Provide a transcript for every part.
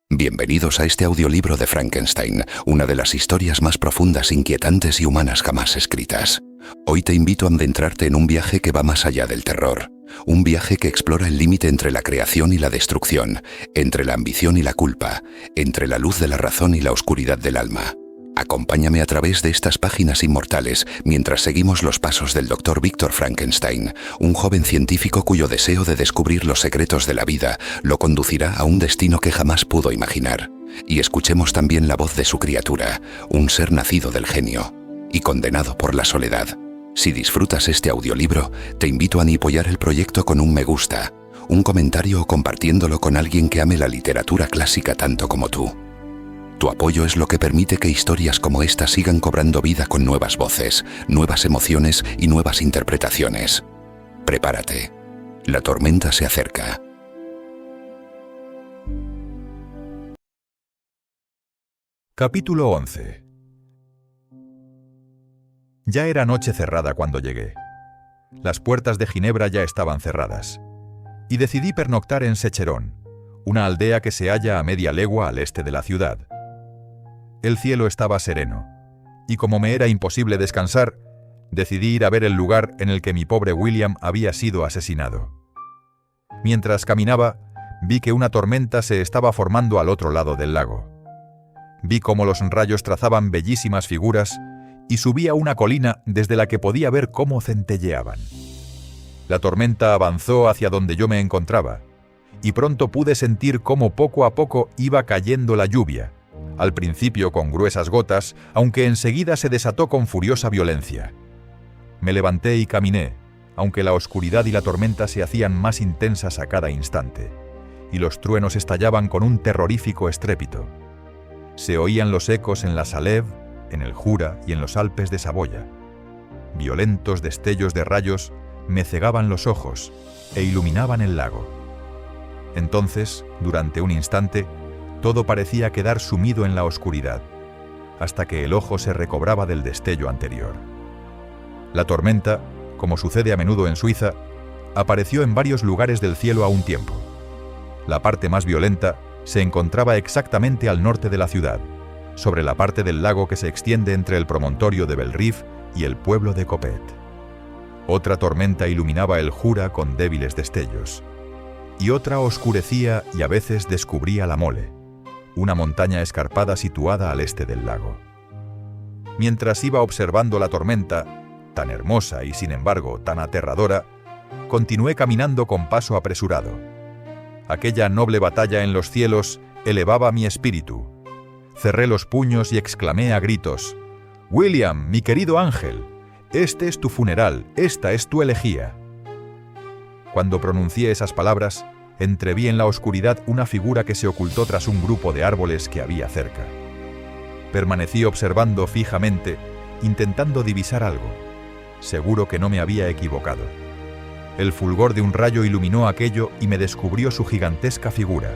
Bienvenidos a este audiolibro de Frankenstein, una de las historias más profundas, inquietantes y humanas jamás escritas. Hoy te invito a adentrarte en un viaje que va más allá del terror. Un viaje que explora el límite entre la creación y la destrucción, entre la ambición y la culpa, entre la luz de la razón y la oscuridad del alma. Acompáñame a través de estas páginas inmortales mientras seguimos los pasos del Dr. Victor Frankenstein, un joven científico cuyo deseo de descubrir los secretos de la vida lo conducirá a un destino que jamás pudo imaginar. Y escuchemos también la voz de su criatura, un ser nacido del genio y condenado por la soledad. Si disfrutas este audiolibro, te invito a apoyar el proyecto con un me gusta, un comentario o compartiéndolo con alguien que ame la literatura clásica tanto como tú. Tu apoyo es lo que permite que historias como esta sigan cobrando vida con nuevas voces, nuevas emociones y nuevas interpretaciones. Prepárate. La tormenta se acerca. Capítulo 11. Ya era noche cerrada cuando llegué. Las puertas de Ginebra ya estaban cerradas. Y decidí pernoctar en Secherón, una aldea que se halla a media legua al este de la ciudad. El cielo estaba sereno, y como me era imposible descansar, decidí ir a ver el lugar en el que mi pobre William había sido asesinado. Mientras caminaba, vi que una tormenta se estaba formando al otro lado del lago. Vi cómo los rayos trazaban bellísimas figuras y subí a una colina desde la que podía ver cómo centelleaban. La tormenta avanzó hacia donde yo me encontraba, y pronto pude sentir cómo poco a poco iba cayendo la lluvia, al principio con gruesas gotas, aunque enseguida se desató con furiosa violencia. Me levanté y caminé, aunque la oscuridad y la tormenta se hacían más intensas a cada instante, y los truenos estallaban con un terrorífico estrépito. Se oían los ecos en la Salève, en el Jura y en los Alpes de Saboya. Violentos destellos de rayos me cegaban los ojos e iluminaban el lago. Entonces, durante un instante, todo parecía quedar sumido en la oscuridad, hasta que el ojo se recobraba del destello anterior. La tormenta, como sucede a menudo en Suiza, apareció en varios lugares del cielo a un tiempo. La parte más violenta se encontraba exactamente al norte de la ciudad, sobre la parte del lago que se extiende entre el promontorio de Bellerive y el pueblo de Coppet. Otra tormenta iluminaba el Jura con débiles destellos, y otra oscurecía y a veces descubría la Mole, una montaña escarpada situada al este del lago. Mientras iba observando la tormenta, tan hermosa y sin embargo tan aterradora, continué caminando con paso apresurado. Aquella noble batalla en los cielos elevaba mi espíritu. Cerré los puños y exclamé a gritos: «William, mi querido ángel, este es tu funeral, esta es tu elegía». Cuando pronuncié esas palabras, entreví en la oscuridad una figura que se ocultó tras un grupo de árboles que había cerca. Permanecí observando fijamente, intentando divisar algo. Seguro que no me había equivocado. El fulgor de un rayo iluminó aquello y me descubrió su gigantesca figura,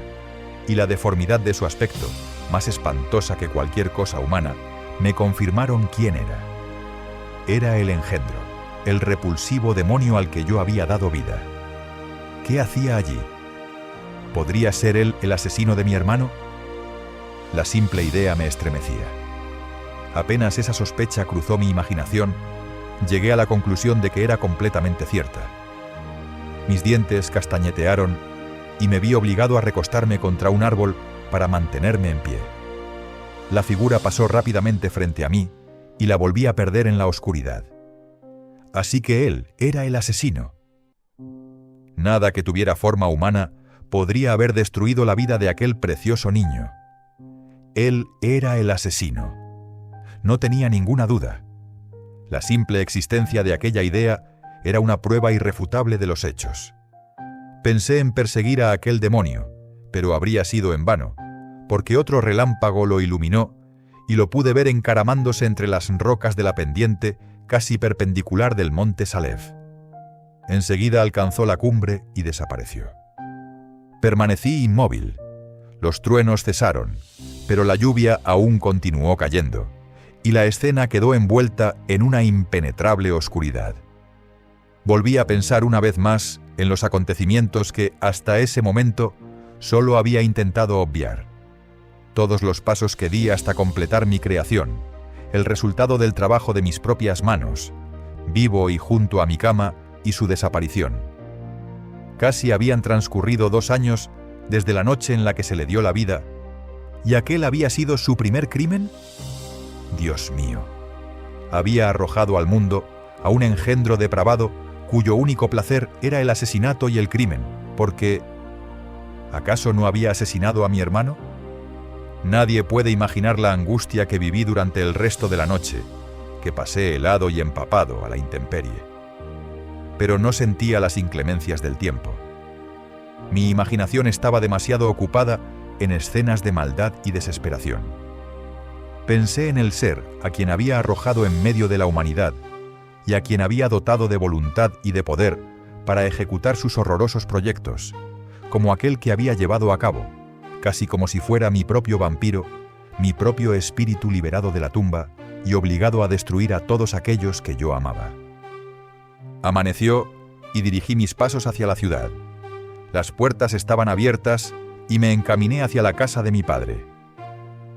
y la deformidad de su aspecto, más espantosa que cualquier cosa humana, me confirmaron quién era. Era el engendro, el repulsivo demonio al que yo había dado vida. ¿Qué hacía allí? ¿Podría ser él el asesino de mi hermano? La simple idea me estremecía. Apenas esa sospecha cruzó mi imaginación, llegué a la conclusión de que era completamente cierta. Mis dientes castañetearon y me vi obligado a recostarme contra un árbol para mantenerme en pie. La figura pasó rápidamente frente a mí y la volví a perder en la oscuridad. Así que él era el asesino. Nada que tuviera forma humana podría haber destruido la vida de aquel precioso niño. Él era el asesino. No tenía ninguna duda. La simple existencia de aquella idea era una prueba irrefutable de los hechos. Pensé en perseguir a aquel demonio, pero habría sido en vano, porque otro relámpago lo iluminó y lo pude ver encaramándose entre las rocas de la pendiente casi perpendicular del monte Salève. Enseguida alcanzó la cumbre y desapareció. Permanecí inmóvil. Los truenos cesaron, pero la lluvia aún continuó cayendo, y la escena quedó envuelta en una impenetrable oscuridad. Volví a pensar una vez más en los acontecimientos que, hasta ese momento, solo había intentado obviar, Todos los pasos que di hasta completar mi creación, el resultado del trabajo de mis propias manos, vivo y junto a mi cama, y su desaparición. Casi habían transcurrido 2 años desde la noche en la que se le dio la vida, ¿y aquel había sido su primer crimen? Dios mío, había arrojado al mundo a un engendro depravado cuyo único placer era el asesinato y el crimen, porque ¿acaso no había asesinado a mi hermano? Nadie puede imaginar la angustia que viví durante el resto de la noche, que pasé helado y empapado a la intemperie. Pero no sentía las inclemencias del tiempo. Mi imaginación estaba demasiado ocupada en escenas de maldad y desesperación. Pensé en el ser a quien había arrojado en medio de la humanidad y a quien había dotado de voluntad y de poder para ejecutar sus horrorosos proyectos, como aquel que había llevado a cabo, casi como si fuera mi propio vampiro, mi propio espíritu liberado de la tumba y obligado a destruir a todos aquellos que yo amaba. Amaneció y dirigí mis pasos hacia la ciudad. Las puertas estaban abiertas y me encaminé hacia la casa de mi padre.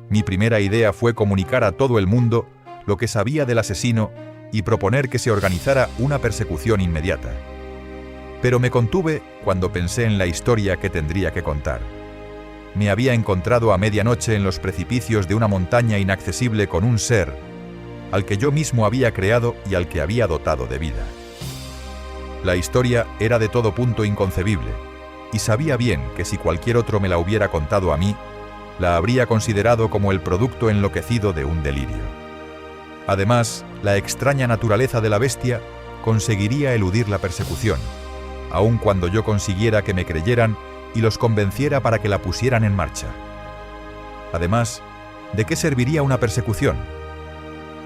Mi primera idea fue comunicar a todo el mundo lo que sabía del asesino y proponer que se organizara una persecución inmediata. Pero me contuve cuando pensé en la historia que tendría que contar. Me había encontrado a medianoche en los precipicios de una montaña inaccesible con un ser al que yo mismo había creado y al que había dotado de vida. La historia era de todo punto inconcebible, y sabía bien que si cualquier otro me la hubiera contado a mí, la habría considerado como el producto enloquecido de un delirio. Además, la extraña naturaleza de la bestia conseguiría eludir la persecución, aun cuando yo consiguiera que me creyeran y los convenciera para que la pusieran en marcha. Además, ¿de qué serviría una persecución?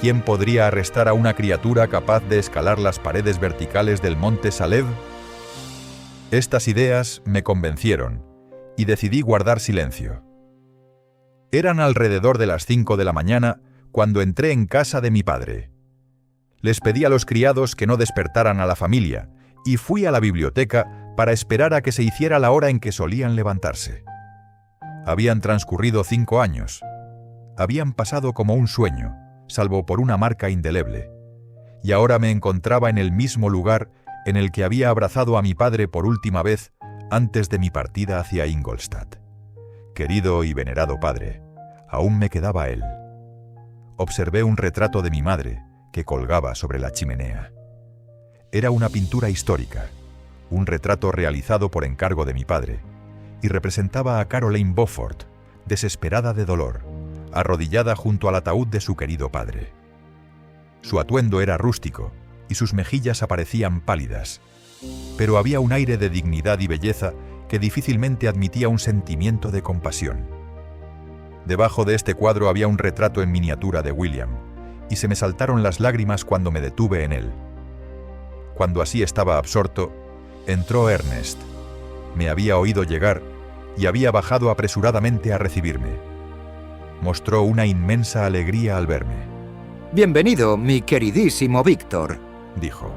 ¿Quién podría arrestar a una criatura capaz de escalar las paredes verticales del monte Salev? Estas ideas me convencieron y decidí guardar silencio. Eran alrededor de las 5 de la mañana cuando entré en casa de mi padre. Les pedí a los criados que no despertaran a la familia y fui a la biblioteca para esperar a que se hiciera la hora en que solían levantarse. Habían transcurrido 5 años. Habían pasado como un sueño, salvo por una marca indeleble, y ahora me encontraba en el mismo lugar en el que había abrazado a mi padre por última vez antes de mi partida hacia Ingolstadt. Querido y venerado padre, aún me quedaba él. Observé un retrato de mi madre que colgaba sobre la chimenea. Era una pintura histórica, un retrato realizado por encargo de mi padre, y representaba a Caroline Beaufort, desesperada de dolor, arrodillada junto al ataúd de su querido padre. Su atuendo era rústico y sus mejillas aparecían pálidas, pero había un aire de dignidad y belleza que difícilmente admitía un sentimiento de compasión. Debajo de este cuadro había un retrato en miniatura de William, y se me saltaron las lágrimas cuando me detuve en él. Cuando así estaba absorto, entró Ernest. Me había oído llegar y había bajado apresuradamente a recibirme. Mostró una inmensa alegría al verme. «Bienvenido, mi queridísimo Víctor», dijo.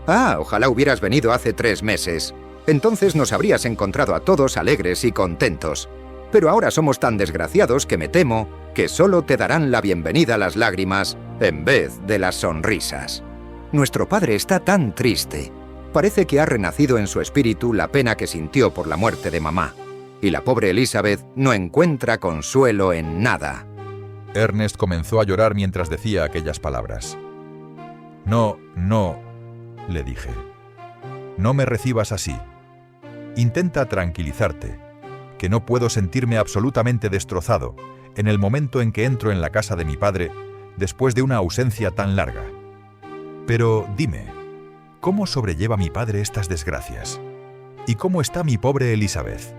«Ah, ojalá hubieras venido hace 3 meses. Entonces nos habrías encontrado a todos alegres y contentos. Pero ahora somos tan desgraciados que me temo que solo te darán la bienvenida las lágrimas en vez de las sonrisas. Nuestro padre está tan triste. Parece que ha renacido en su espíritu la pena que sintió por la muerte de mamá. Y la pobre Elizabeth no encuentra consuelo en nada». Ernest comenzó a llorar mientras decía aquellas palabras. «No, le dije. No me recibas así. Intenta tranquilizarte, que no puedo sentirme absolutamente destrozado en el momento en que entro en la casa de mi padre después de una ausencia tan larga. Pero dime, ¿cómo sobrelleva mi padre estas desgracias? ¿Y cómo está mi pobre Elizabeth?»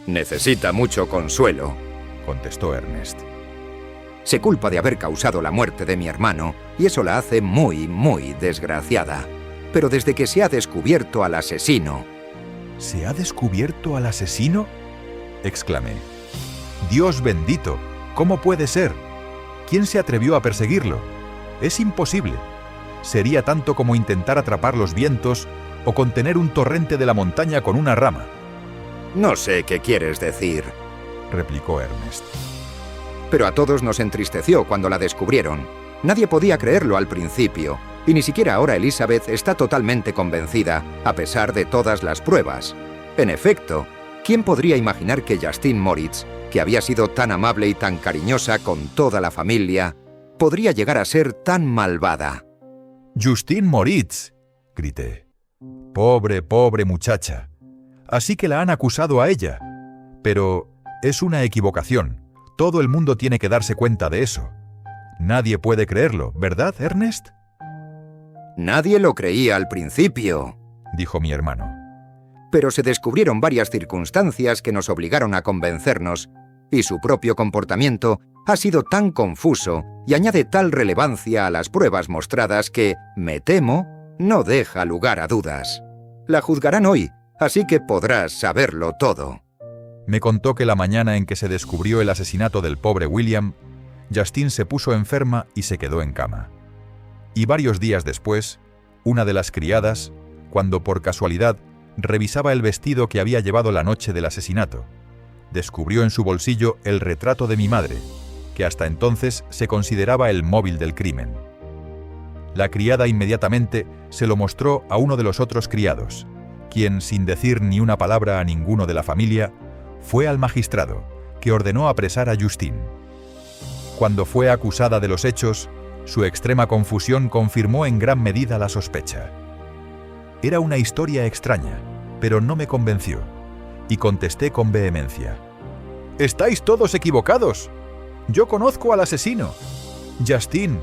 «Necesita mucho consuelo», contestó Ernest. «Se culpa de haber causado la muerte de mi hermano y eso la hace muy, muy desgraciada. Pero desde que se ha descubierto al asesino...» «¿Se ha descubierto al asesino?», exclamé. «Dios bendito, ¿cómo puede ser? ¿Quién se atrevió a perseguirlo? Es imposible. Sería tanto como intentar atrapar los vientos o contener un torrente de la montaña con una rama». «No sé qué quieres decir». replicó Ernest. Pero a todos nos entristeció cuando la descubrieron. Nadie podía creerlo al principio, y ni siquiera ahora Elizabeth está totalmente convencida, a pesar de todas las pruebas. En efecto, ¿quién podría imaginar que Justine Moritz, que había sido tan amable y tan cariñosa con toda la familia, podría llegar a ser tan malvada? «Justine Moritz», grité. «Pobre, pobre muchacha. Así que la han acusado a ella. Pero es una equivocación. Todo el mundo tiene que darse cuenta de eso. Nadie puede creerlo, ¿verdad, Ernest?» Nadie lo creía al principio, dijo mi hermano. Pero se descubrieron varias circunstancias que nos obligaron a convencernos, y su propio comportamiento ha sido tan confuso y añade tal relevancia a las pruebas mostradas que, me temo, no deja lugar a dudas. La juzgarán hoy, así que podrás saberlo todo. Me contó que la mañana en que se descubrió el asesinato del pobre William, Justine se puso enferma y se quedó en cama. Y varios días después, una de las criadas, cuando por casualidad revisaba el vestido que había llevado la noche del asesinato, descubrió en su bolsillo el retrato de mi madre, que hasta entonces se consideraba el móvil del crimen. La criada inmediatamente se lo mostró a uno de los otros criados, quien, sin decir ni una palabra a ninguno de la familia, fue al magistrado, que ordenó apresar a Justine. Cuando fue acusada de los hechos, su extrema confusión confirmó en gran medida la sospecha. Era una historia extraña, pero no me convenció, y contesté con vehemencia. «¡Estáis todos equivocados! Yo conozco al asesino. Justine.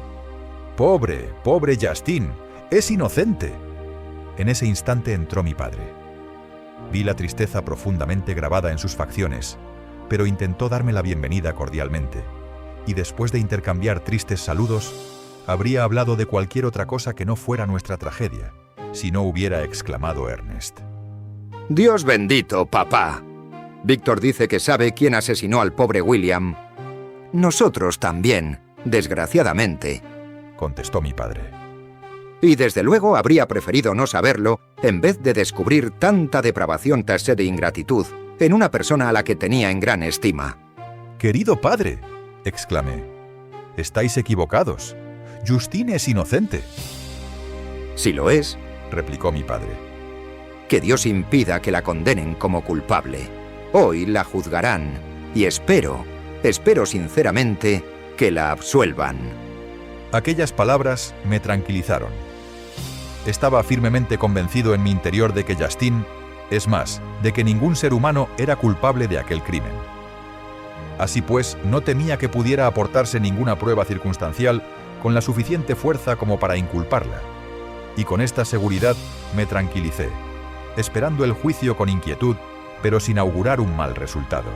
Pobre, pobre Justine. Es inocente». En ese instante entró mi padre. Vi la tristeza profundamente grabada en sus facciones, pero intentó darme la bienvenida cordialmente, y después de intercambiar tristes saludos, habría hablado de cualquier otra cosa que no fuera nuestra tragedia, si no hubiera exclamado Ernest. «Dios bendito, papá. Víctor dice que sabe quién asesinó al pobre William. Nosotros también, desgraciadamente», contestó mi padre. «Y desde luego habría preferido no saberlo en vez de descubrir tanta depravación tras sed de ingratitud en una persona a la que tenía en gran estima». «Querido padre», exclamé, «estáis equivocados. Justine es inocente». «Si lo es», replicó mi padre, «que Dios impida que la condenen como culpable. Hoy la juzgarán, y espero sinceramente que la absuelvan». Aquellas palabras me tranquilizaron. Estaba firmemente convencido en mi interior de que Justine, es más, de que ningún ser humano era culpable de aquel crimen. Así pues, no temía que pudiera aportarse ninguna prueba circunstancial con la suficiente fuerza como para inculparla. Y con esta seguridad me tranquilicé, esperando el juicio con inquietud, pero sin augurar un mal resultado.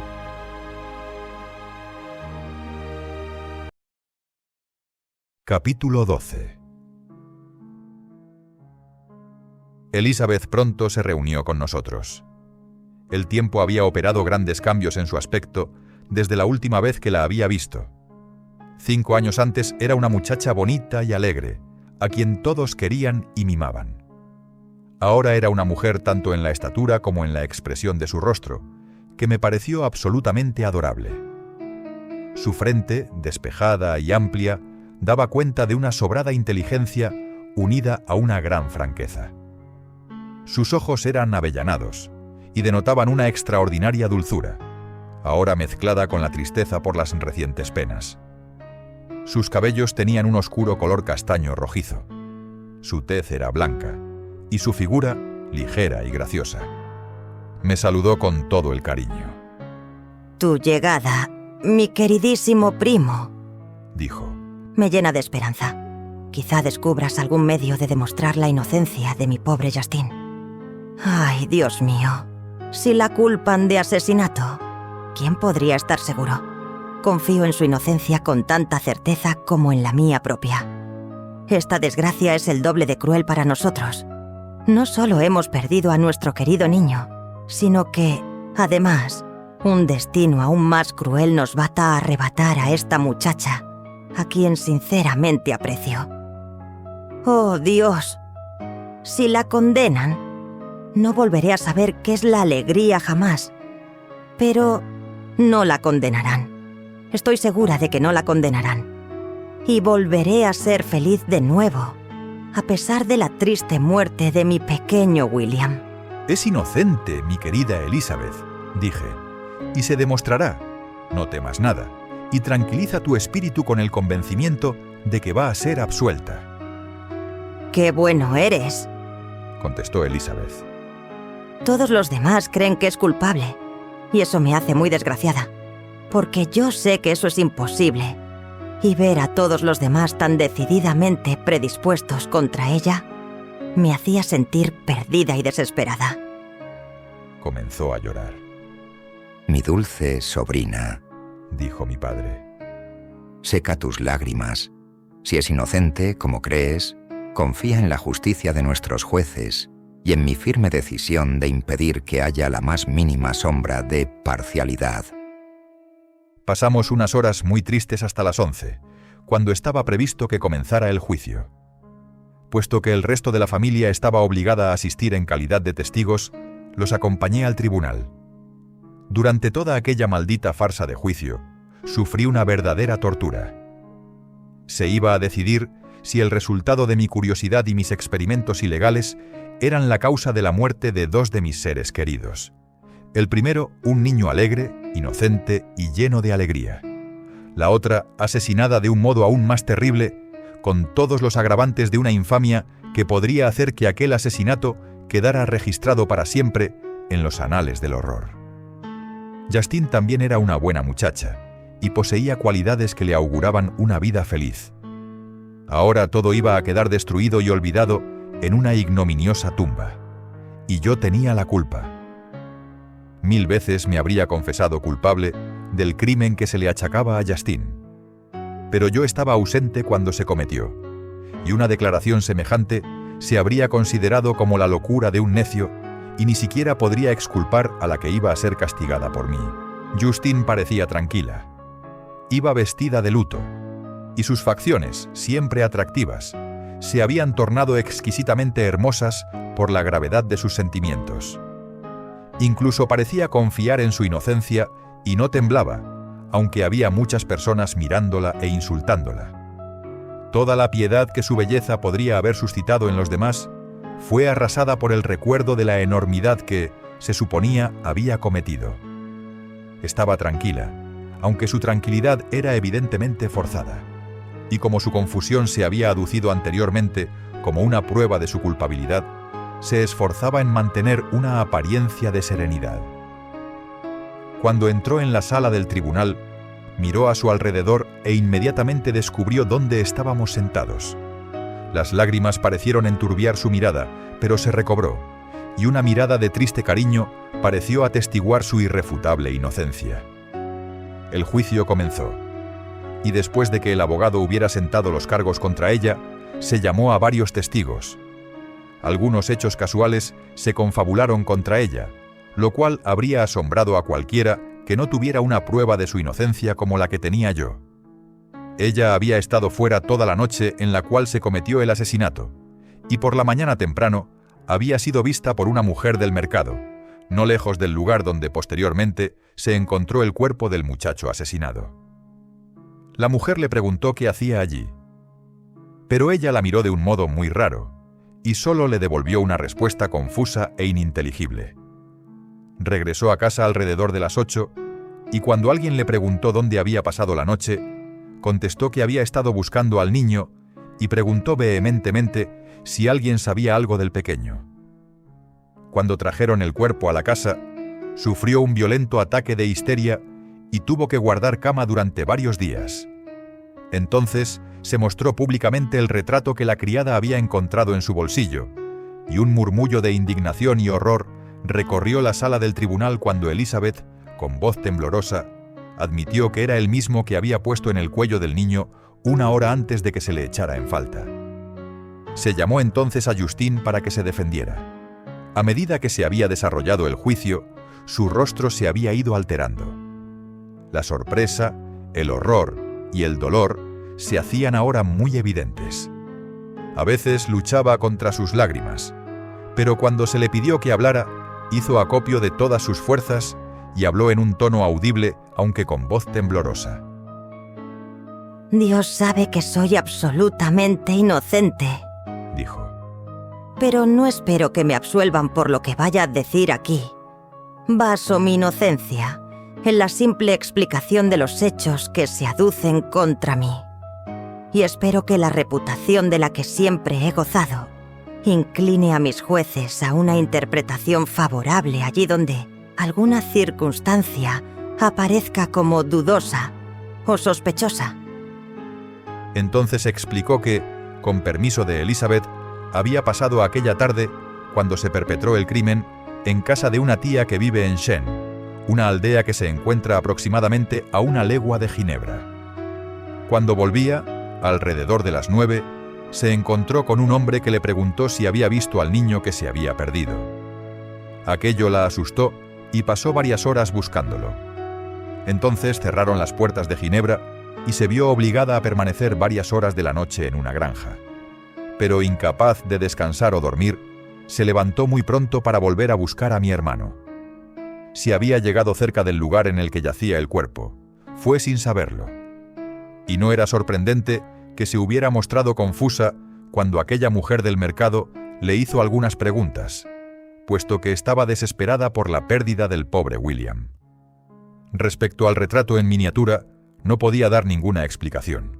Capítulo 12. Elizabeth pronto se reunió con nosotros. El tiempo había operado grandes cambios en su aspecto desde la última vez que la había visto. 5 años antes era una muchacha bonita y alegre, a quien todos querían y mimaban. Ahora era una mujer tanto en la estatura como en la expresión de su rostro, que me pareció absolutamente adorable. Su frente, despejada y amplia, daba cuenta de una sobrada inteligencia unida a una gran franqueza. Sus ojos eran avellanados y denotaban una extraordinaria dulzura, ahora mezclada con la tristeza por las recientes penas. Sus cabellos tenían un oscuro color castaño rojizo. Su tez era blanca y su figura ligera y graciosa. Me saludó con todo el cariño. «Tu llegada, mi queridísimo primo», dijo, «me llena de esperanza. Quizá descubras algún medio de demostrar la inocencia de mi pobre Justine. Ay, Dios mío, si la culpan de asesinato, ¿quién podría estar seguro? Confío en su inocencia con tanta certeza como en la mía propia. Esta desgracia es el doble de cruel para nosotros. No solo hemos perdido a nuestro querido niño, sino que, además, un destino aún más cruel nos va a arrebatar a esta muchacha, a quien sinceramente aprecio. ¡Oh, Dios! Si la condenan, no volveré a saber qué es la alegría jamás. Pero No la condenarán. Estoy segura de que no la condenarán. Y volveré a ser feliz de nuevo, a pesar de la triste muerte de mi pequeño William. Es inocente, mi querida Elizabeth, dije, y se demostrará. No temas nada, y tranquiliza tu espíritu con el convencimiento de que va a ser absuelta. ¡Qué bueno eres!, contestó Elizabeth. Todos los demás creen que es culpable, y eso me hace muy desgraciada, porque yo sé que eso es imposible, y ver a todos los demás tan decididamente predispuestos contra ella me hacía sentir perdida y desesperada. Comenzó a llorar. Mi dulce sobrina, dijo mi padre. Seca tus lágrimas. Si es inocente, como crees, confía en la justicia de nuestros jueces y en mi firme decisión de impedir que haya la más mínima sombra de parcialidad. Pasamos unas horas muy tristes hasta las 11, cuando estaba previsto que comenzara el juicio. Puesto que el resto de la familia estaba obligada a asistir en calidad de testigos, los acompañé al tribunal. Durante toda aquella maldita farsa de juicio, sufrí una verdadera tortura. Se iba a decidir si el resultado de mi curiosidad y mis experimentos ilegales eran la causa de la muerte de dos de mis seres queridos. El primero, un niño alegre, inocente y lleno de alegría. La otra, asesinada de un modo aún más terrible, con todos los agravantes de una infamia que podría hacer que aquel asesinato quedara registrado para siempre en los anales del horror. Justine también era una buena muchacha y poseía cualidades que le auguraban una vida feliz. Ahora todo iba a quedar destruido y olvidado en una ignominiosa tumba. Y yo tenía la culpa. 1000 veces me habría confesado culpable del crimen que se le achacaba a Justine. Pero yo estaba ausente cuando se cometió, y una declaración semejante se habría considerado como la locura de un necio y ni siquiera podría exculpar a la que iba a ser castigada por mí. Justine parecía tranquila. Iba vestida de luto, y sus facciones, siempre atractivas, se habían tornado exquisitamente hermosas por la gravedad de sus sentimientos. Incluso parecía confiar en su inocencia y no temblaba, aunque había muchas personas mirándola e insultándola. Toda la piedad que su belleza podría haber suscitado en los demás fue arrasada por el recuerdo de la enormidad que, se suponía, había cometido. Estaba tranquila, aunque su tranquilidad era evidentemente forzada, y como su confusión se había aducido anteriormente como una prueba de su culpabilidad, se esforzaba en mantener una apariencia de serenidad. Cuando entró en la sala del tribunal, miró a su alrededor e inmediatamente descubrió dónde estábamos sentados. Las lágrimas parecieron enturbiar su mirada, pero se recobró, y una mirada de triste cariño pareció atestiguar su irrefutable inocencia. El juicio comenzó, y después de que el abogado hubiera sentado los cargos contra ella, se llamó a varios testigos. Algunos hechos casuales se confabularon contra ella, lo cual habría asombrado a cualquiera que no tuviera una prueba de su inocencia como la que tenía yo. Ella había estado fuera toda la noche en la cual se cometió el asesinato, y por la mañana temprano había sido vista por una mujer del mercado, no lejos del lugar donde posteriormente se encontró el cuerpo del muchacho asesinado. La mujer le preguntó qué hacía allí, pero ella la miró de un modo muy raro, y solo le devolvió una respuesta confusa e ininteligible. Regresó a casa alrededor de las 8, y cuando alguien le preguntó dónde había pasado la noche, contestó que había estado buscando al niño y preguntó vehementemente si alguien sabía algo del pequeño. Cuando trajeron el cuerpo a la casa, sufrió un violento ataque de histeria y tuvo que guardar cama durante varios días. Entonces se mostró públicamente el retrato que la criada había encontrado en su bolsillo, y un murmullo de indignación y horror recorrió la sala del tribunal cuando Elizabeth, con voz temblorosa, admitió que era el mismo que había puesto en el cuello del niño 1 hora antes de que se le echara en falta. Se llamó entonces a Justine para que se defendiera. A medida que se había desarrollado el juicio, su rostro se había ido alterando. La sorpresa, el horror y el dolor se hacían ahora muy evidentes. A veces luchaba contra sus lágrimas, pero cuando se le pidió que hablara, hizo acopio de todas sus fuerzas y habló en un tono audible aunque con voz temblorosa. Dios sabe que soy absolutamente inocente, dijo. pero no espero que me absuelvan por lo que vaya a decir aquí. Baso mi inocencia en la simple explicación de los hechos que se aducen contra mí. Y espero que la reputación de la que siempre he gozado incline a mis jueces a una interpretación favorable allí donde alguna circunstancia aparezca como dudosa o sospechosa. Entonces explicó que, con permiso de Elizabeth, había pasado aquella tarde, cuando se perpetró el crimen, en casa de una tía que vive en Shen, una aldea que se encuentra aproximadamente a 1 legua de Ginebra. Cuando volvía, alrededor de las 9, se encontró con un hombre que le preguntó si había visto al niño que se había perdido. Aquello la asustó y pasó varias horas buscándolo. Entonces cerraron las puertas de Ginebra y se vio obligada a permanecer varias horas de la noche en una granja. Pero incapaz de descansar o dormir, se levantó muy pronto para volver a buscar a mi hermano. Si había llegado cerca del lugar en el que yacía el cuerpo, fue sin saberlo. Y no era sorprendente que se hubiera mostrado confusa cuando aquella mujer del mercado le hizo algunas preguntas, puesto que estaba desesperada por la pérdida del pobre William. Respecto al retrato en miniatura, no podía dar ninguna explicación.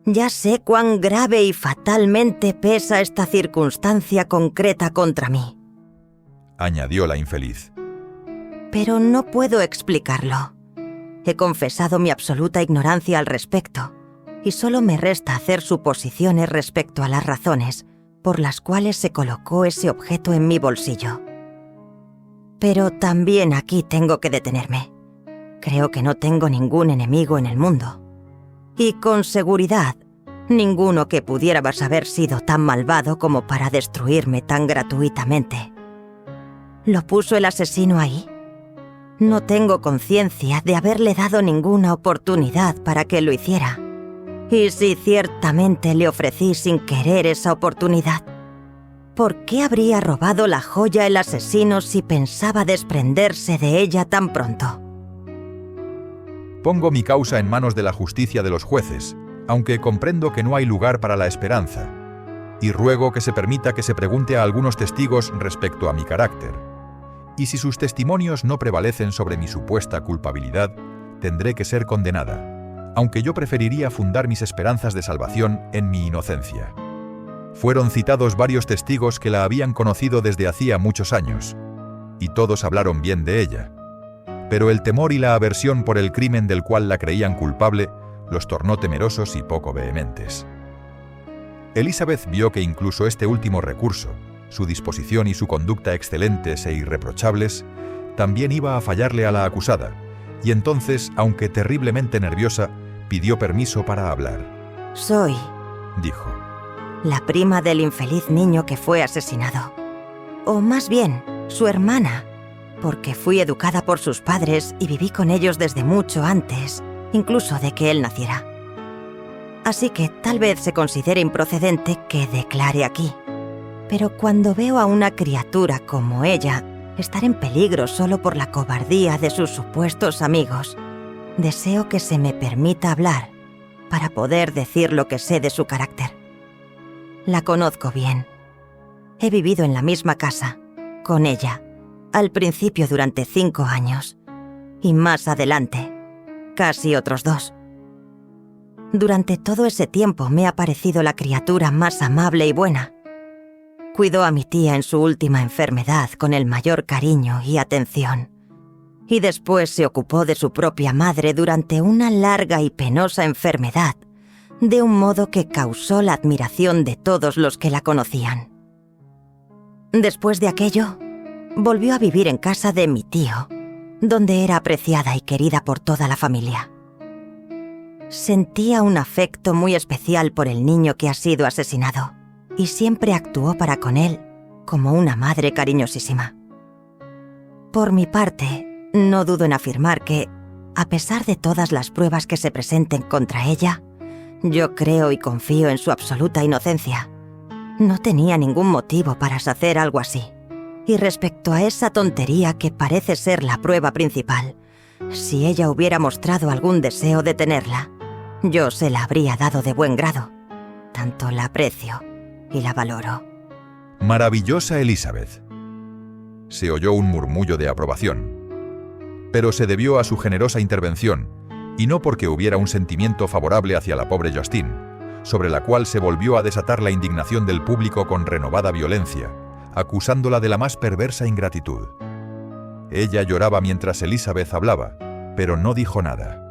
Ya sé cuán grave y fatalmente pesa esta circunstancia concreta contra mí, añadió la infeliz. pero no puedo explicarlo. He confesado mi absoluta ignorancia al respecto, y solo me resta hacer suposiciones respecto a las razones por las cuales se colocó ese objeto en mi bolsillo. Pero también aquí tengo que detenerme. Creo que no tengo ningún enemigo en el mundo. Y con seguridad, ninguno que pudiera haber sido tan malvado como para destruirme tan gratuitamente. ¿Lo puso el asesino ahí? No tengo conciencia de haberle dado ninguna oportunidad para que lo hiciera. Y si ciertamente le ofrecí sin querer esa oportunidad, ¿por qué habría robado la joya el asesino si pensaba desprenderse de ella tan pronto? Pongo mi causa en manos de la justicia de los jueces, aunque comprendo que no hay lugar para la esperanza, y ruego que se permita que se pregunte a algunos testigos respecto a mi carácter. Y si sus testimonios no prevalecen sobre mi supuesta culpabilidad, tendré que ser condenada, aunque yo preferiría fundar mis esperanzas de salvación en mi inocencia. Fueron citados varios testigos que la habían conocido desde hacía muchos años, y todos hablaron bien de ella. Pero el temor y la aversión por el crimen del cual la creían culpable los tornó temerosos y poco vehementes. Elizabeth vio que incluso este último recurso, su disposición y su conducta excelentes e irreprochables, también iba a fallarle a la acusada, y entonces, aunque terriblemente nerviosa, pidió permiso para hablar. Soy, dijo, la prima del infeliz niño que fue asesinado. O más bien, su hermana, porque fui educada por sus padres y viví con ellos desde mucho antes, incluso de que él naciera. Así que tal vez se considere improcedente que declare aquí. Pero cuando veo a una criatura como ella estar en peligro solo por la cobardía de sus supuestos amigos, deseo que se me permita hablar para poder decir lo que sé de su carácter. La conozco bien. He vivido en la misma casa, con ella, al principio durante 5 años, y más adelante, casi otros 2. Durante todo ese tiempo me ha parecido la criatura más amable y buena. Cuidó a mi tía en su última enfermedad con el mayor cariño y atención, y después se ocupó de su propia madre durante una larga y penosa enfermedad, de un modo que causó la admiración de todos los que la conocían. Después de aquello, volvió a vivir en casa de mi tío, donde era apreciada y querida por toda la familia. Sentía un afecto muy especial por el niño que ha sido asesinado, y siempre actuó para con él como una madre cariñosísima. Por mi parte, no dudo en afirmar que, a pesar de todas las pruebas que se presenten contra ella, yo creo y confío en su absoluta inocencia. No tenía ningún motivo para hacer algo así. Y respecto a esa tontería que parece ser la prueba principal, Si ella hubiera mostrado algún deseo de tenerla, yo se la habría dado de buen grado. Tanto la aprecio y la valoro. Maravillosa Elizabeth. Se oyó un murmullo de aprobación. Pero se debió a su generosa intervención, y no porque hubiera un sentimiento favorable hacia la pobre Justine, sobre la cual se volvió a desatar la indignación del público con renovada violencia, acusándola de la más perversa ingratitud. Ella lloraba mientras Elizabeth hablaba, pero no dijo nada.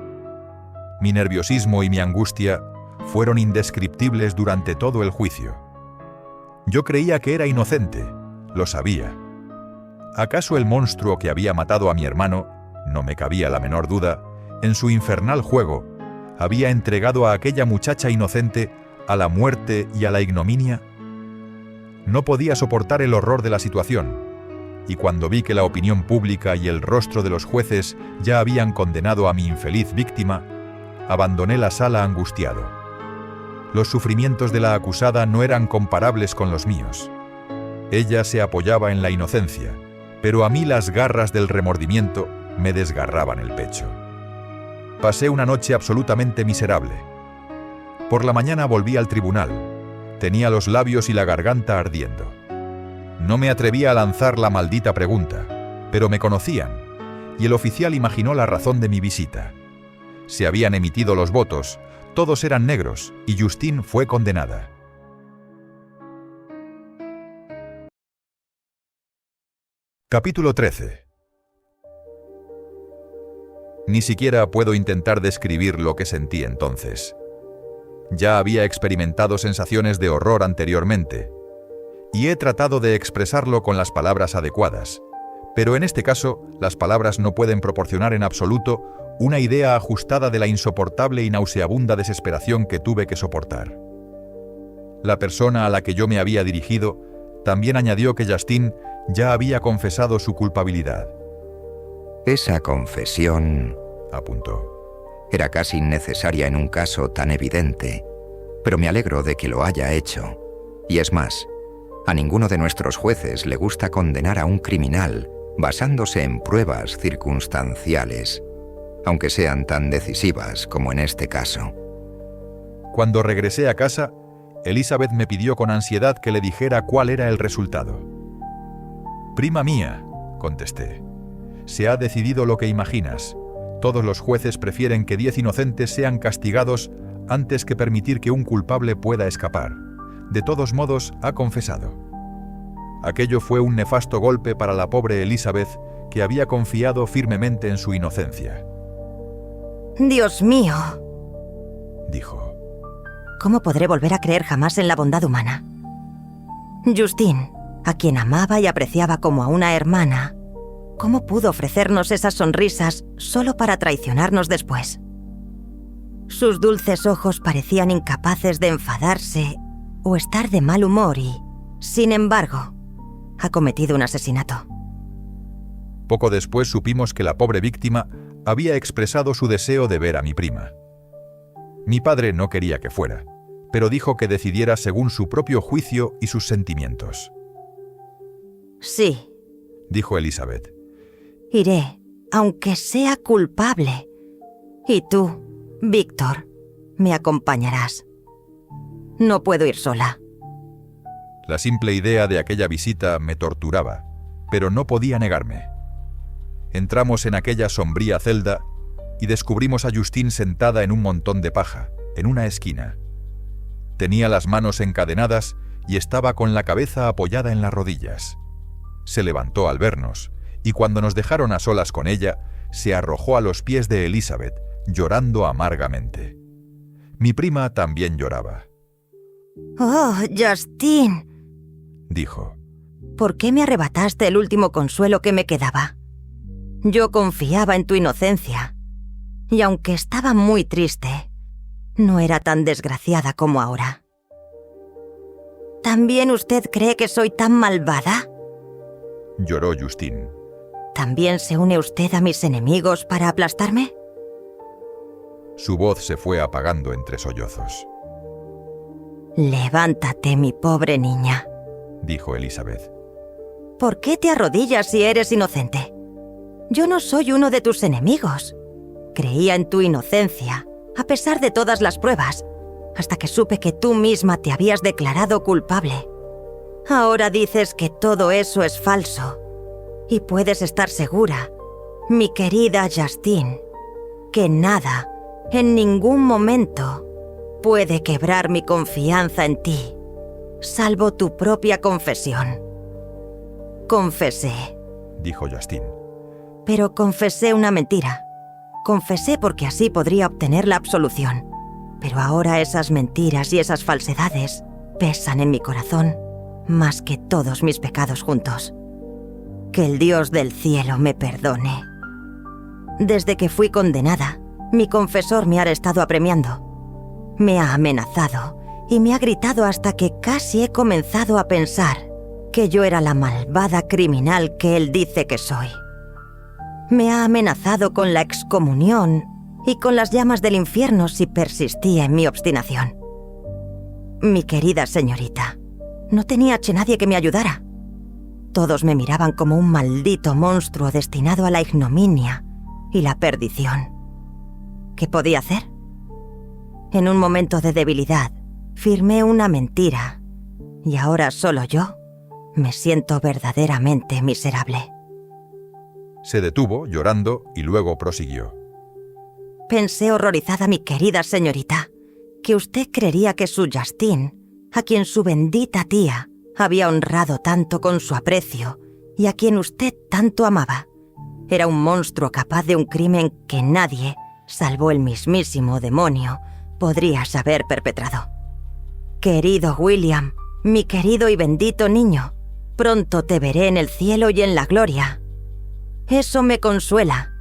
Mi nerviosismo y mi angustia fueron indescriptibles durante todo el juicio. Yo creía que era inocente, lo sabía. ¿Acaso el monstruo que había matado a mi hermano, no me cabía la menor duda, en su infernal juego, había entregado a aquella muchacha inocente a la muerte y a la ignominia? No podía soportar el horror de la situación, y cuando vi que la opinión pública y el rostro de los jueces ya habían condenado a mi infeliz víctima, abandoné la sala angustiado. Los sufrimientos de la acusada no eran comparables con los míos. Ella se apoyaba en la inocencia, pero a mí las garras del remordimiento me desgarraban el pecho. Pasé una noche absolutamente miserable. Por la mañana volví al tribunal. Tenía los labios y la garganta ardiendo. No me atrevía a lanzar la maldita pregunta, pero me conocían, y el oficial imaginó la razón de mi visita. Se habían emitido los votos, todos eran negros, y Justine fue condenada. Capítulo 13. Ni siquiera puedo intentar describir lo que sentí entonces. Ya había experimentado sensaciones de horror anteriormente, y he tratado de expresarlo con las palabras adecuadas, pero en este caso las palabras no pueden proporcionar en absoluto una idea ajustada de la insoportable y nauseabunda desesperación que tuve que soportar. La persona a la que yo me había dirigido también añadió que Justine ya había confesado su culpabilidad. Esa confesión, apuntó, era casi innecesaria en un caso tan evidente, pero me alegro de que lo haya hecho. Y es más, a ninguno de nuestros jueces le gusta condenar a un criminal basándose en pruebas circunstanciales, aunque sean tan decisivas como en este caso. Cuando regresé a casa, Elizabeth me pidió con ansiedad que le dijera cuál era el resultado. «Prima mía», contesté, «se ha decidido lo que imaginas. Todos los jueces prefieren que 10 inocentes sean castigados antes que permitir que un culpable pueda escapar. De todos modos, ha confesado». Aquello fue un nefasto golpe para la pobre Elizabeth, que había confiado firmemente en su inocencia. «Dios mío», dijo. «¿Cómo podré volver a creer jamás en la bondad humana? Justine, a quien amaba y apreciaba como a una hermana, ¿cómo pudo ofrecernos esas sonrisas solo para traicionarnos después? Sus dulces ojos parecían incapaces de enfadarse o estar de mal humor y, sin embargo, ha cometido un asesinato». Poco después supimos que la pobre víctima había expresado su deseo de ver a mi prima. Mi padre no quería que fuera, pero dijo que decidiera según su propio juicio y sus sentimientos. «Sí», dijo Elizabeth. «Iré, aunque sea culpable. Y tú, Víctor, me acompañarás. No puedo ir sola». La simple idea de aquella visita me torturaba, pero no podía negarme. Entramos en aquella sombría celda y descubrimos a Justine sentada en un montón de paja, en una esquina. Tenía las manos encadenadas y estaba con la cabeza apoyada en las rodillas. Se levantó al vernos, y cuando nos dejaron a solas con ella, se arrojó a los pies de Elizabeth, llorando amargamente. Mi prima también lloraba. «Oh, Justine», dijo. «¿por qué me arrebataste el último consuelo que me quedaba? Yo confiaba en tu inocencia, y aunque estaba muy triste, no era tan desgraciada como ahora». «¿También usted cree que soy tan malvada?», lloró Justine. «¿También se une usted a mis enemigos para aplastarme?». Su voz se fue apagando entre sollozos. «Levántate, mi pobre niña», dijo Elizabeth. «¿Por qué te arrodillas si eres inocente? Yo no soy uno de tus enemigos. Creía en tu inocencia, a pesar de todas las pruebas, hasta que supe que tú misma te habías declarado culpable. Ahora dices que todo eso es falso. Y puedes estar segura, mi querida Justine, que nada, en ningún momento, puede quebrar mi confianza en ti, salvo tu propia confesión. Confesé, dijo Justine. pero confesé una mentira. Confesé porque así podría obtener la absolución. Pero ahora esas mentiras y esas falsedades pesan en mi corazón más que todos mis pecados juntos. Que el Dios del cielo me perdone. Desde que fui condenada, mi confesor me ha estado apremiando. Me ha amenazado y me ha gritado hasta que casi he comenzado a pensar que yo era la malvada criminal que él dice que soy. Me ha amenazado con la excomunión y con las llamas del infierno si persistía en mi obstinación. Mi querida señorita, no tenía nadie que me ayudara. Todos me miraban como un maldito monstruo destinado a la ignominia y la perdición. ¿Qué podía hacer? En un momento de debilidad, firmé una mentira, y ahora solo yo me siento verdaderamente miserable. Se detuvo, llorando, y luego prosiguió. Pensé horrorizada, mi querida señorita, que usted creería que su Justine, a quien su bendita tía había honrado tanto con su aprecio y a quien usted tanto amaba, era un monstruo capaz de un crimen que nadie, salvo el mismísimo demonio, podría haber perpetrado. Querido William, mi querido y bendito niño, pronto te veré en el cielo y en la gloria. Eso me consuela,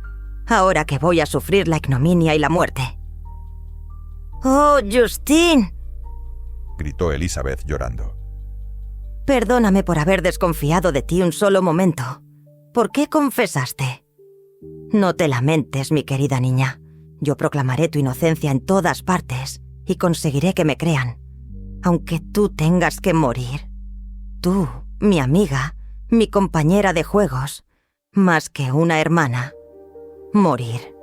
ahora que voy a sufrir la ignominia y la muerte. ¡Oh, Justine!, gritó Elizabeth llorando. Perdóname por haber desconfiado de ti un solo momento. ¿Por qué confesaste? No te lamentes, mi querida niña. Yo proclamaré tu inocencia en todas partes y conseguiré que me crean, aunque tú tengas que morir. Tú, mi amiga, mi compañera de juegos, más que una hermana. Morir.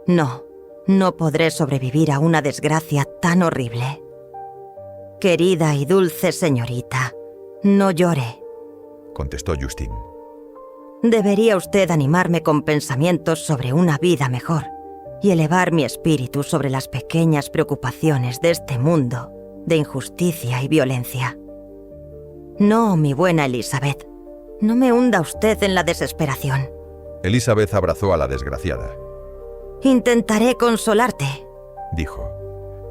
No, no podré sobrevivir a una desgracia tan horrible. Querida y dulce señorita, no llore, contestó Justine. Debería usted animarme con pensamientos sobre una vida mejor y elevar mi espíritu sobre las pequeñas preocupaciones de este mundo de injusticia y violencia. No, mi buena Elizabeth, no me hunda usted en la desesperación. Elizabeth abrazó a la desgraciada. Intentaré consolarte, dijo.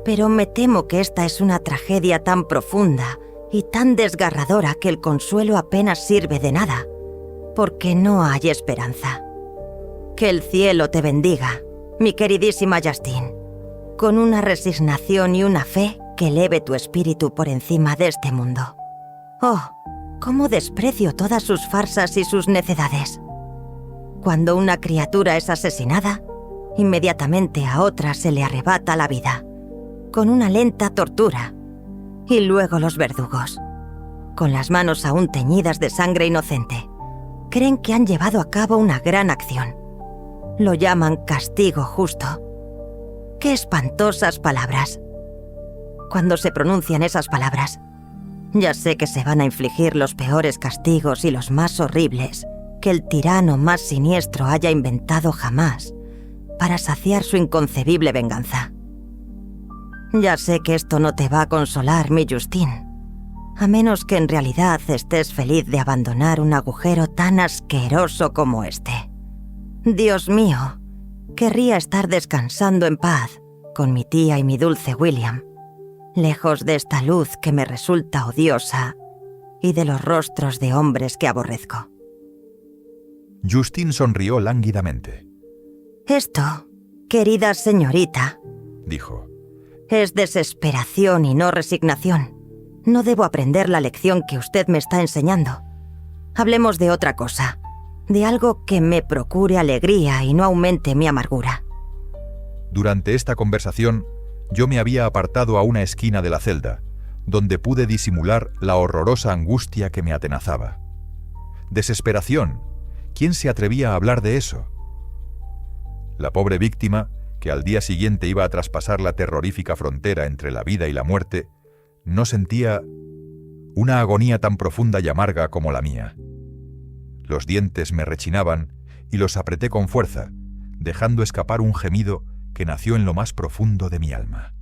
Pero me temo que esta es una tragedia tan profunda y tan desgarradora que el consuelo apenas sirve de nada, porque no hay esperanza. Que el cielo te bendiga, mi queridísima Justine, con una resignación y una fe que eleve tu espíritu por encima de este mundo. Oh, cómo desprecio todas sus farsas y sus necedades. Cuando una criatura es asesinada, inmediatamente a otra se le arrebata la vida, con una lenta tortura, y luego los verdugos, con las manos aún teñidas de sangre inocente, creen que han llevado a cabo una gran acción. Lo llaman castigo justo. ¡Qué espantosas palabras! Cuando se pronuncian esas palabras, ya sé que se van a infligir los peores castigos y los más horribles que el tirano más siniestro haya inventado jamás para saciar su inconcebible venganza. Ya sé que esto no te va a consolar, mi Justine, a menos que en realidad estés feliz de abandonar un agujero tan asqueroso como este. Dios mío, querría estar descansando en paz con mi tía y mi dulce William, lejos de esta luz que me resulta odiosa y de los rostros de hombres que aborrezco. Justine sonrió lánguidamente. Esto, querida señorita, dijo, es desesperación y no resignación. No debo aprender la lección que usted me está enseñando. Hablemos de otra cosa, de algo que me procure alegría y no aumente mi amargura. Durante esta conversación, yo me había apartado a una esquina de la celda, donde pude disimular la horrorosa angustia que me atenazaba. Desesperación. ¿Quién se atrevía a hablar de eso? La pobre víctima, que al día siguiente iba a traspasar la terrorífica frontera entre la vida y la muerte, no sentía una agonía tan profunda y amarga como la mía. Los dientes me rechinaban y los apreté con fuerza, dejando escapar un gemido que nació en lo más profundo de mi alma.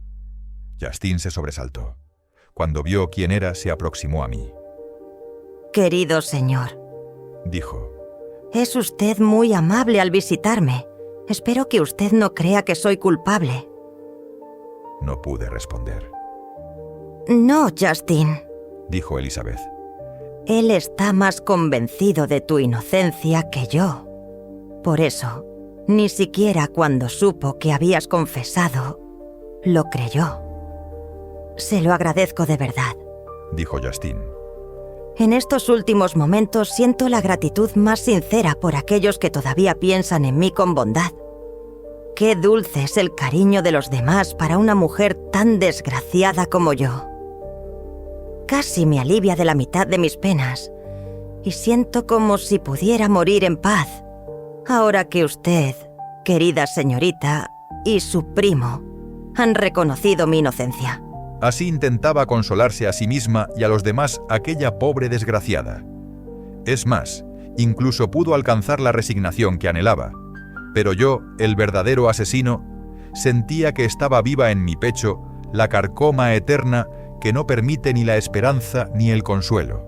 Justine se sobresaltó. Cuando vio quién era, se aproximó a mí. Querido señor, Dijo. es usted muy amable al visitarme. Espero que usted no crea que soy culpable. No pude responder. No, Justine. Dijo Elizabeth. Él está más convencido de tu inocencia que yo. Por eso, ni siquiera cuando supo que habías confesado, lo creyó. Se lo agradezco de verdad. Dijo Justine. En estos últimos momentos siento la gratitud más sincera por aquellos que todavía piensan en mí con bondad. Qué dulce es el cariño de los demás para una mujer tan desgraciada como yo. Casi me alivia de la mitad de mis penas y siento como si pudiera morir en paz, ahora que usted, querida señorita, y su primo han reconocido mi inocencia. Así intentaba consolarse a sí misma y a los demás aquella pobre desgraciada. Es más, incluso pudo alcanzar la resignación que anhelaba. Pero yo, el verdadero asesino, sentía que estaba viva en mi pecho la carcoma eterna que no permite ni la esperanza ni el consuelo.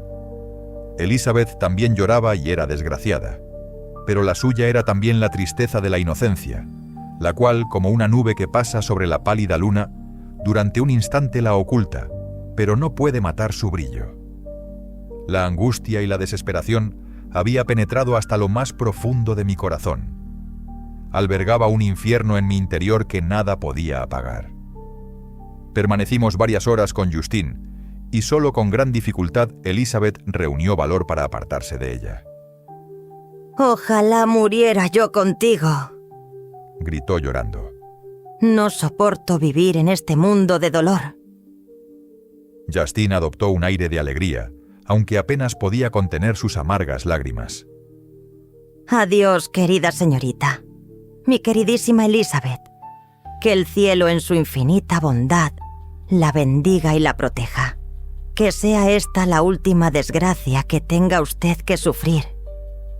Elizabeth también lloraba y era desgraciada, pero la suya era también la tristeza de la inocencia, la cual, como una nube que pasa sobre la pálida luna, durante un instante la oculta, pero no puede matar su brillo. La angustia y la desesperación había penetrado hasta lo más profundo de mi corazón. Albergaba un infierno en mi interior que nada podía apagar. Permanecimos varias horas con Justine, y solo con gran dificultad Elizabeth reunió valor para apartarse de ella. Ojalá muriera yo contigo. Gritó llorando. No soporto vivir en este mundo de dolor. Justine adoptó un aire de alegría, aunque apenas podía contener sus amargas lágrimas. Adiós, querida señorita. Mi queridísima Elizabeth. Que el cielo en su infinita bondad la bendiga y la proteja. Que sea esta la última desgracia que tenga usted que sufrir.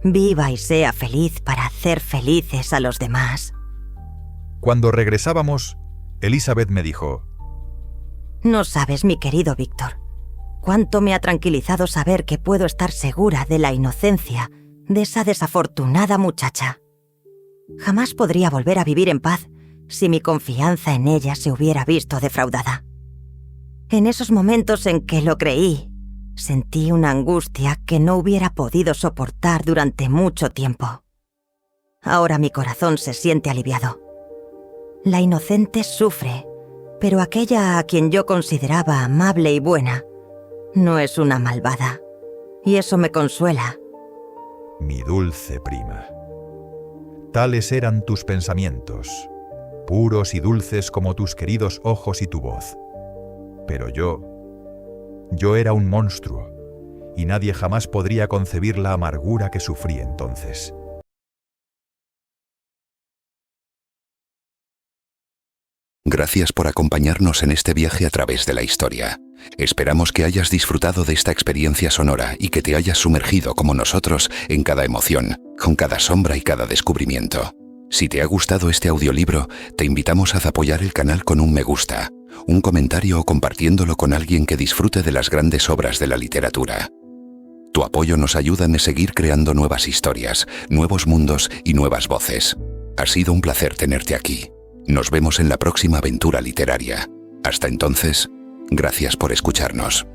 Viva y sea feliz para hacer felices a los demás. Cuando regresábamos, Elizabeth me dijo: No sabes, mi querido Víctor, cuánto me ha tranquilizado saber que puedo estar segura de la inocencia de esa desafortunada muchacha. Jamás podría volver a vivir en paz si mi confianza en ella se hubiera visto defraudada. En esos momentos en que lo creí, sentí una angustia que no hubiera podido soportar durante mucho tiempo. Ahora mi corazón se siente aliviado. La inocente sufre, pero aquella a quien yo consideraba amable y buena no es una malvada, y eso me consuela. Mi dulce prima. Tales eran tus pensamientos, puros y dulces como tus queridos ojos y tu voz. Pero yo era un monstruo, y nadie jamás podría concebir la amargura que sufrí entonces. Gracias por acompañarnos en este viaje a través de la historia. Esperamos que hayas disfrutado de esta experiencia sonora y que te hayas sumergido como nosotros en cada emoción, con cada sombra y cada descubrimiento. Si te ha gustado este audiolibro, te invitamos a apoyar el canal con un me gusta, un comentario o compartiéndolo con alguien que disfrute de las grandes obras de la literatura. Tu apoyo nos ayuda a seguir creando nuevas historias, nuevos mundos y nuevas voces. Ha sido un placer tenerte aquí. Nos vemos en la próxima aventura literaria. Hasta entonces, gracias por escucharnos.